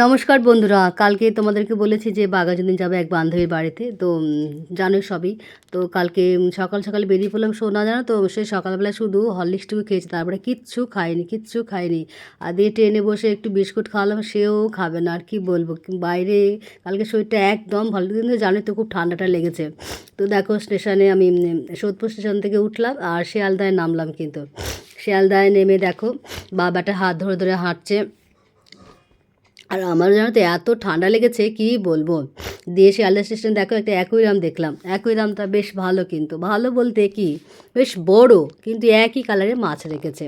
নমস্কার বন্ধুরা, কালকে তোমাদেরকে বলেছি যে বাঘাযতীন যাবে এক বান্ধবীর বাড়িতে। তো জানোই সবই। তো কালকে সকাল সকাল বেরিয়ে পড়লাম। সোনা জানো তো, সে সকালবেলা শুধু হরলিক্সটুকু খেয়েছে, তারপরে কিচ্ছু খায়নি। আর দিয়ে ট্রেনে বসে একটু বিস্কুট খাওয়ালাম, সেও খাবে না। আর কি বলবো, বাইরে কালকে শরীরটা একদম ভালো, কিন্তু জানোই তো খুব ঠান্ডাটা লেগেছে। তো দেখো, স্টেশনে আমি সোদপুর স্টেশন থেকে উঠলাম আর শিয়ালদায় নামলাম। কিন্তু শিয়ালদায় নেমে দেখো বাবাটা হাত ধরে ধরে হাঁটছে। আর আমার জানো তো এত ঠান্ডা লেগেছে কি বলবো। দিয়ে শিয়ালদা স্টেশন দেখো একটা অ্যাকুয়ারিয়াম দেখলাম। অ্যাকুয়ারিয়ামটা বেশ ভালো, কিন্তু ভালো বলতে কি বেশ বড়, কিন্তু একই কালারের মাছ রেখেছে।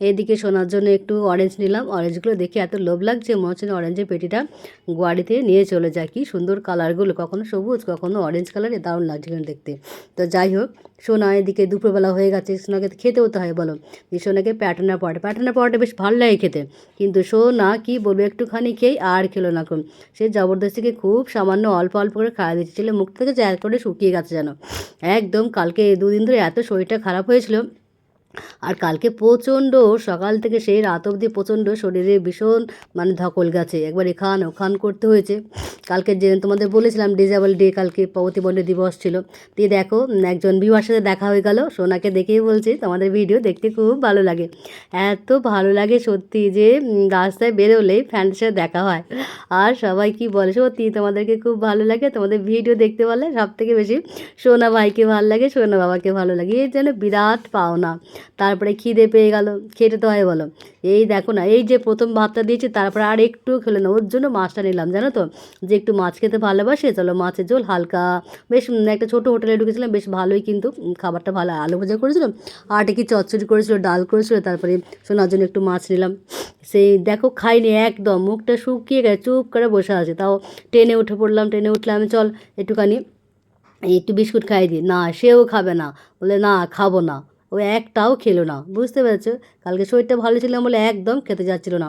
এইদিকে শোনার জন্য একটু অরেঞ্জ নিলাম। অরেঞ্জগুলো দেখে এত লোভ লাগছে, মনে হচ্ছে অরেঞ্জের পেটিটা গাড়িতে নিয়ে চলে যায়। কি সুন্দর কালারগুলো, কখনো সবুজ কখনো অরেঞ্জ কালারে, দারুণ লাগছে দেখতে। তো যাই হোক, সোনা এদিকে দুপুরবেলা হয়ে গেছে, সোনাকে খেতেও তো হয় বলো। সোনাকে প্যাটার্নার পরোটা বেশ ভালো লাগে খেতে, কিন্তু সোনা কি বলবো একটুখানি খেয়েই আর খেলো না। কোন সে জবরদস্তিকে খুব সামান্য অল্প অল্প করে খাওয়া দিচ্ছে, ছেলে মুখ থেকে যে এক করে শুকিয়ে গেছে যেন একদম। কালকে দুদিন ধরে এত শরীরটা খারাপ হয়েছিল। আর কালকে প্রচণ্ড সকাল থেকে সেই রাত অবধি প্রচণ্ড শরীরে ভীষণ ধকল গেছে, একবার এখান ওখান করতে হয়েছে। কালকে যে তোমাদের বলেছিলাম ডিজেবল ডে, কালকে প্রতিবন্ধী দিবস ছিল। দিয়ে দেখো একজন বিবাহের সাথে দেখা হয়ে গেল। সোনাকে দেখেই বলছি তোমাদের ভিডিও দেখতে খুব ভালো লাগে, এত ভালো লাগে সত্যি যে রাস্তায় বেরোলেই ফ্যানদের সাথে দেখা হয়। আর সবাই কি বলে, সত্যি তোমাদেরকে খুব ভালো লাগে, তোমাদের ভিডিও দেখতে পারলে সব থেকে বেশি সোনা ভাইকে ভালো লাগে, সোনা বাবাকে ভালো লাগে, এই যেন বিরাট পাওনা। তারপরে খিদে পেয়ে গেল, খেতে তো হয় বলো। এই দেখো না, এই যে প্রথম ভাতটা দিয়েছি, তারপরে আর একটু খেলো না, ওর জন্য মাছটা নিলাম জানো তো, যে একটু মাছ খেতে ভালোবাসে। চলো মাছের ঝোল হালকা, বেশ একটা ছোটো হোটেলে ঢুকেছিলাম, বেশ ভালোই কিন্তু খাবারটা ভালো। আলু ভাজা করেছিলাম, আর কি চচ্চড়ি করেছিল, ডাল করেছিল, তারপরে শোনার জন্য একটু মাছ নিলাম। সেই দেখো খাইনি, একদম মুখটা শুকিয়ে গেছে, চুপ করে বসে আছে। তাও ট্রেনে উঠে পড়লাম, ট্রেনে উঠলে আমি চল একটুখানি একটু বিস্কুট খাইয়ে দিই, না সেও খাবে না, বলে না খাবো না। ও একটাও খেলো না, বুঝতে পেরেছো। কালকে শরীরটা ভালো ছিল বলে একদম খেতে যাচ্ছিলো না।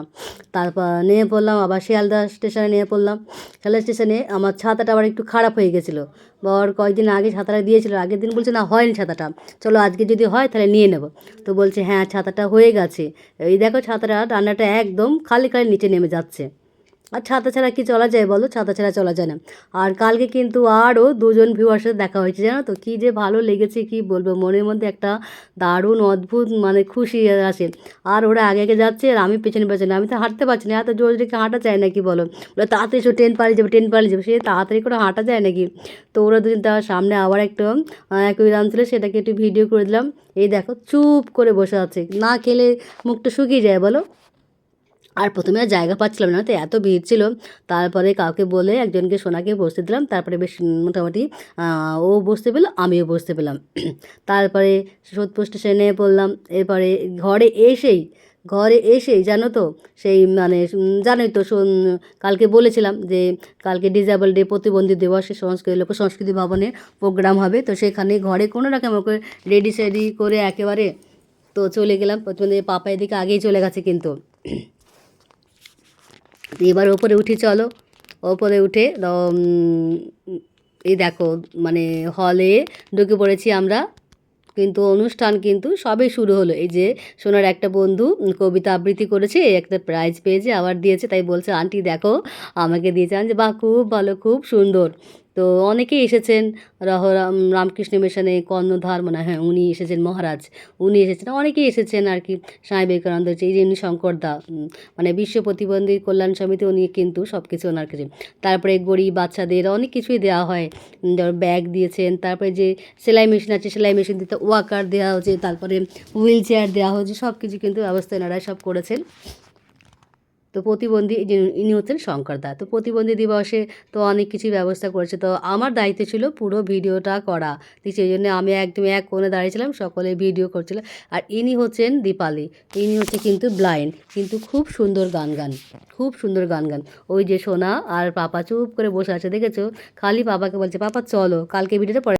তারপর নিয়ে পড়লাম আবার শিয়ালদা স্টেশনে, নিয়ে পড়লাম শিয়ালদা স্টেশনে। আমার ছাতাটা আবার একটু খারাপ হয়ে গেছিলো, বর কয়েকদিন আগে ছাতাটা দিয়েছিল, আগের দিন বলছে না হয়নি ছাতাটা, চলো আজকে যদি হয় তাহলে নিয়ে নেবো। তো বলছে হ্যাঁ ছাতাটা হয়ে গেছে। এই দেখো ছাতাটা ডান্নাটা একদম খালি খালি নিচে নেমে যাচ্ছে। আর ছাতা ছাড়া কি চলা যায় বলো, ছাতা ছাড়া চলা যায় না। আর কালকে কিন্তু আরও দুজন ভিউয়ার সাথে দেখা হয়েছে জানো তো, কী যে ভালো লেগেছে কি বলবো, মনের মধ্যে একটা দারুণ অদ্ভুত খুশি আসে। আর ওরা আগে আগে যাচ্ছে আর আমি পেছনে পেছনে, আমি তো হাঁটতে পারছি না, এত জোর রেখে হাঁটা যায় নাকি বলো। ওরা তাড়াতাড়ি এসো, ট্রেন পালিয়ে যাবে ট্রেন পালিয়ে যাবে, সে তাড়াতাড়ি করে হাঁটা যায় নাকি। তো ওরা দুজন তার সামনে আবার একটা অ্যাকুয়ারিয়াম ছিল, সেটাকে একটু ভিডিও করে দিলাম। এই দেখো চুপ করে বসে আছে, না খেলে মুখটা শুকিয়ে যায় বলো। আর প্রথমে আর জায়গা পাচ্ছিলাম না, তো এত ভিড় ছিল। তারপরে কাউকে বলে একজনকে সোনাকে বসতে দিলাম, তারপরে বেশ মোটামুটি ও বসতে পেলো, আমিও বসতে পেলাম। তারপরে সোদপুর স্টেশনে পড়লাম। এরপরে ঘরে এসেই জানো তো, সেই জানোই তো কালকে বলেছিলাম যে কালকে ডিজেবল ডে, প্রতিবন্ধী দিবসে লোক সংস্কৃতি ভবনে প্রোগ্রাম হবে। তো সেখানে ঘরে কোনো রকম করে রেডি সেডি করে একেবারে তো চলে গেলাম। প্রতিবন্ধী পাপা এদিকে আগেই চলে গেছে কিন্তু। এবার ওপরে উঠি চলো। ওপরে উঠে এই দেখো হলে ঢুকে পড়েছি আমরা, কিন্তু অনুষ্ঠান কিন্তু সবে শুরু হলো। এই যে সোনার একটা বন্ধু কবিতা আবৃত্তি করেছে, একটা প্রাইজ পেয়েছে, আবার দিয়েছে। তাই বলছে আন্টি দেখো আমাকে দিয়েছে। আমি যে বাহ খুব ভালো, খুব সুন্দর। তো অনেকেই এসেছেন, রামকৃষ্ণ মিশনে কর্ণধার মনে হয়, হ্যাঁ উনি এসেছেন, মহারাজ উনি এসেছেন, অনেকেই এসেছেন আর কি। স্বামী বিবেকানন্দ হচ্ছে, এই যে উনি শঙ্করদা, বিশ্ব প্রতিবন্ধী কল্যাণ সমিতি, উনি কিন্তু সব কিছু ওনার কাছে। তারপরে গরিব বাচ্চাদের অনেক কিছুই দেওয়া হয়, ব্যাগ দিয়েছেন, তারপরে যে সেলাই মেশিন আছে সেলাই মেশিন দিতে, ওয়াকার দেওয়া হচ্ছে, তারপরে হুইল চেয়ার দেওয়া হচ্ছে, সব কিছু কিন্তু ব্যবস্থা এনারাই সব করেছেন। তো প্রতিবন্ধী ইনি হচ্ছেন শঙ্করদা। তো প্রতিবন্ধী দিবসে তো অনেক কিছুই ব্যবস্থা করেছে, তো আমার দায়িত্ব ছিল পুরো ভিডিওটা করা। তো সেই জন্য আমি একদম এক কোণে দাঁড়িয়েছিলাম, সকলে ভিডিও করছিল। আর ইনি হচ্ছেন দীপালি, ইনি হচ্ছে কিন্তু ব্লাইন্ড, কিন্তু খুব সুন্দর খুব সুন্দর গান। ওই যে সোনা আর পাপা চুপ করে বসে আছে দেখেছো, খালি পাপাকে বলছে পাপা চলো, কালকে ভিডিওটা পরে